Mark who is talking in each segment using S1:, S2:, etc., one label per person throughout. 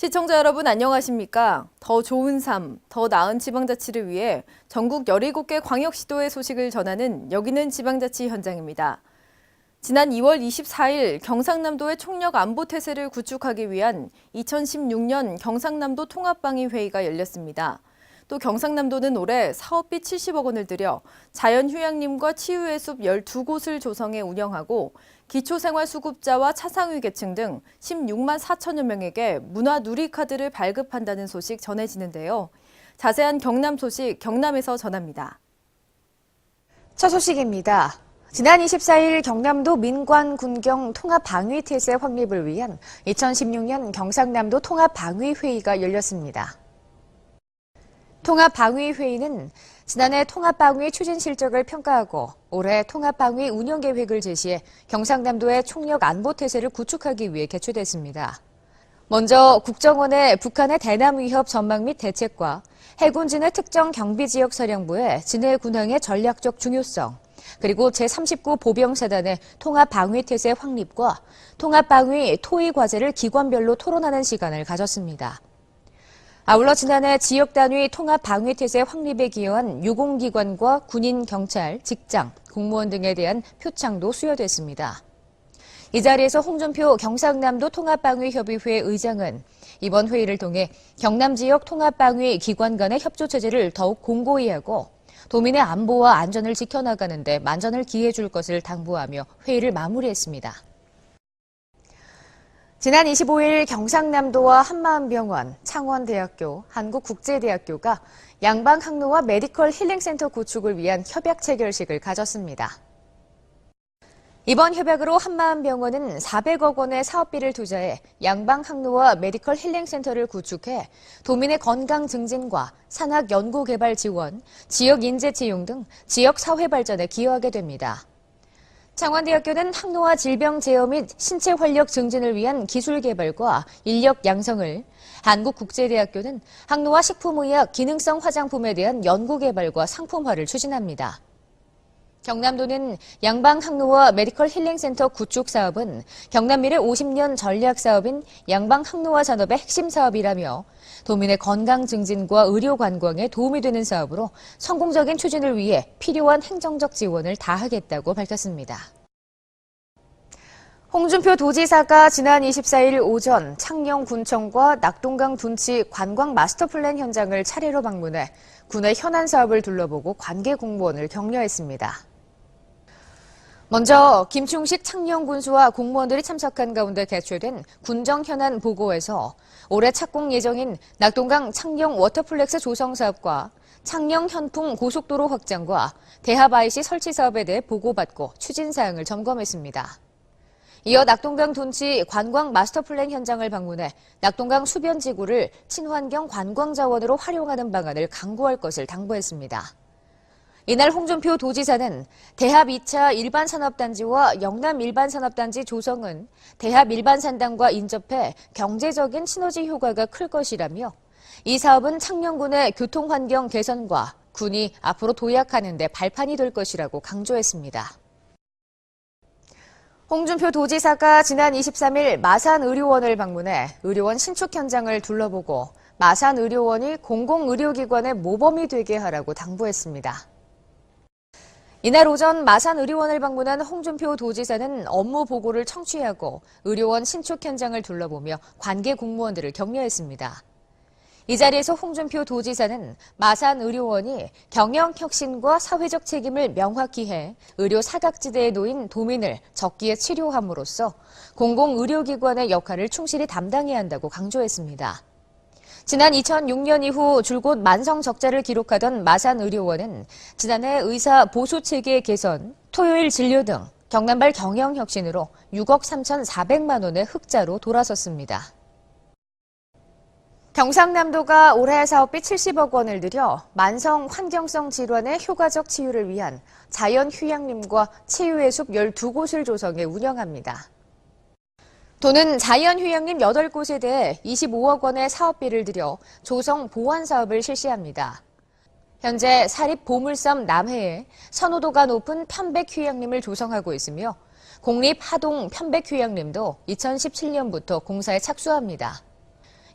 S1: 시청자 여러분 안녕하십니까? 더 좋은 삶, 더 나은 지방자치를 위해 전국 17개 광역시도의 소식을 전하는 여기는 지방자치 현장입니다. 지난 2월 24일 경상남도의 총력 안보 태세를 구축하기 위한 2016년 경상남도 통합방위 회의가 열렸습니다. 또 경상남도는 올해 사업비 70억 원을 들여 자연휴양림과 치유의 숲 12곳을 조성해 운영하고 기초생활수급자와 차상위 계층 등 16만 4천여 명에게 문화누리카드를 발급한다는 소식 전해지는데요. 자세한 경남 소식 경남에서 전합니다.
S2: 첫 소식입니다. 지난 24일 경남도 민관군경 통합방위태세 확립을 위한 2016년 경상남도 통합방위회의가 열렸습니다. 통합방위회의는 지난해 통합방위 추진 실적을 평가하고 올해 통합방위 운영계획을 제시해 경상남도의 총력 안보태세를 구축하기 위해 개최됐습니다. 먼저 국정원의 북한의 대남 위협 전망 및 대책과 해군진의 특정 경비지역 사령부의 진해 군항의 전략적 중요성, 그리고 제39 보병사단의 통합방위태세 확립과 통합방위 토의 과제를 기관별로 토론하는 시간을 가졌습니다. 아울러 지난해 지역단위 통합방위태세 확립에 기여한 유공기관과 군인, 경찰, 직장, 공무원 등에 대한 표창도 수여됐습니다. 이 자리에서 홍준표 경상남도 통합방위협의회 의장은 이번 회의를 통해 경남 지역 통합방위 기관 간의 협조체제를 더욱 공고히 하고 도민의 안보와 안전을 지켜나가는 데 만전을 기해 줄 것을 당부하며 회의를 마무리했습니다. 지난 25일 경상남도와 한마음병원, 창원대학교, 한국국제대학교가 양방항로와 메디컬 힐링센터 구축을 위한 협약 체결식을 가졌습니다. 이번 협약으로 한마음병원은 400억 원의 사업비를 투자해 양방항로와 메디컬 힐링센터를 구축해 도민의 건강 증진과 산학 연구개발 지원, 지역 인재 채용 등 지역 사회 발전에 기여하게 됩니다. 창원대학교는 항노화 질병 제어 및 신체 활력 증진을 위한 기술 개발과 인력 양성을, 한국국제대학교는 항노화 식품의학 기능성 화장품에 대한 연구 개발과 상품화를 추진합니다. 경남도는 양방 항노화 메디컬 힐링센터 구축 사업은 경남 미래 50년 전략 사업인 양방 항노화 산업의 핵심 사업이라며 도민의 건강 증진과 의료 관광에 도움이 되는 사업으로 성공적인 추진을 위해 필요한 행정적 지원을 다하겠다고 밝혔습니다. 홍준표 도지사가 지난 24일 오전 창녕군청과 낙동강 둔치 관광 마스터플랜 현장을 차례로 방문해 군의 현안 사업을 둘러보고 관계 공무원을 격려했습니다. 먼저 김충식 창녕군수와 공무원들이 참석한 가운데 개최된 군정 현안 보고에서 올해 착공 예정인 낙동강 창녕 워터플렉스 조성 사업과 창녕 현풍 고속도로 확장과 대합 IC 설치 사업에 대해 보고받고 추진 사항을 점검했습니다. 이어 낙동강 둔치 관광 마스터플랜 현장을 방문해 낙동강 수변지구를 친환경 관광자원으로 활용하는 방안을 강구할 것을 당부했습니다. 이날 홍준표 도지사는 대합 2차 일반산업단지와 영남 일반산업단지 조성은 대합 일반산단과 인접해 경제적인 시너지 효과가 클 것이라며 이 사업은 창녕군의 교통환경 개선과 군이 앞으로 도약하는 데 발판이 될 것이라고 강조했습니다. 홍준표 도지사가 지난 23일 마산의료원을 방문해 의료원 신축 현장을 둘러보고 마산의료원이 공공의료기관의 모범이 되게 하라고 당부했습니다. 이날 오전 마산의료원을 방문한 홍준표 도지사는 업무 보고를 청취하고 의료원 신축 현장을 둘러보며 관계 공무원들을 격려했습니다. 이 자리에서 홍준표 도지사는 마산의료원이 경영혁신과 사회적 책임을 명확히 해 의료 사각지대에 놓인 도민을 적기에 치료함으로써 공공의료기관의 역할을 충실히 담당해야 한다고 강조했습니다. 지난 2006년 이후 줄곧 만성 적자를 기록하던 마산의료원은 지난해 의사 보수체계 개선, 토요일 진료 등 경남발 경영혁신으로 6억 3,400만 원의 흑자로 돌아섰습니다. 경상남도가 올해 사업비 70억 원을 들여 만성 환경성 질환의 효과적 치유를 위한 자연휴양림과 치유의 숲 12곳을 조성해 운영합니다. 도는 자연휴양림 8곳에 대해 25억 원의 사업비를 들여 조성 보완 사업을 실시합니다. 현재 사립 보물섬 남해에 선호도가 높은 편백휴양림을 조성하고 있으며 공립 하동 편백휴양림도 2017년부터 공사에 착수합니다.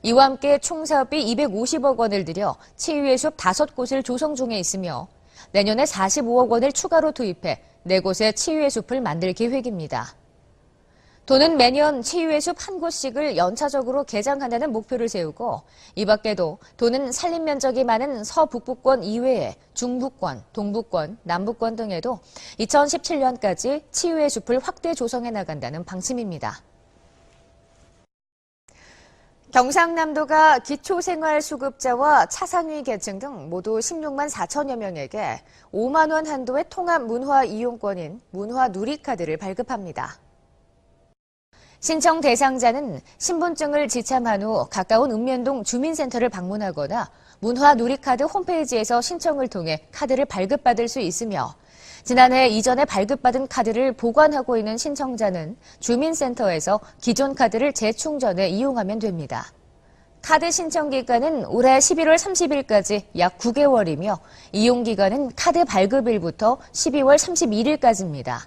S2: 이와 함께 총 사업비 250억 원을 들여 치유의 숲 5곳을 조성 중에 있으며 내년에 45억 원을 추가로 투입해 4곳의 치유의 숲을 만들 계획입니다. 도는 매년 치유의 숲 한 곳씩을 연차적으로 개장한다는 목표를 세우고 이 밖에도 도는 산림 면적이 많은 서북부권 이외에 중부권, 동부권, 남부권 등에도 2017년까지 치유의 숲을 확대 조성해 나간다는 방침입니다. 경상남도가 기초생활수급자와 차상위 계층 등 모두 16만 4천여 명에게 5만 원 한도의 통합 문화 이용권인 문화 누리카드를 발급합니다. 신청 대상자는 신분증을 지참한 후 가까운 읍면동 주민센터를 방문하거나 문화 누리카드 홈페이지에서 신청을 통해 카드를 발급받을 수 있으며 지난해 이전에 발급받은 카드를 보관하고 있는 신청자는 주민센터에서 기존 카드를 재충전해 이용하면 됩니다. 카드 신청 기간은 올해 11월 30일까지 약 9개월이며 이용 기간은 카드 발급일부터 12월 31일까지입니다.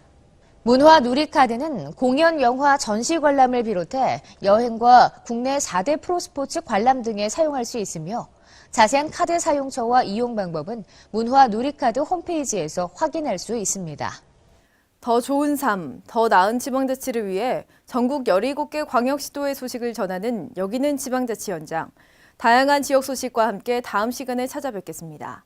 S2: 문화 누리카드는 공연, 영화, 전시 관람을 비롯해 여행과 국내 4대 프로스포츠 관람 등에 사용할 수 있으며 자세한 카드 사용처와 이용 방법은 문화 누리카드 홈페이지에서 확인할 수 있습니다.
S1: 더 좋은 삶, 더 나은 지방자치를 위해 전국 17개 광역시도의 소식을 전하는 여기는 지방자치 현장. 다양한 지역 소식과 함께 다음 시간에 찾아뵙겠습니다.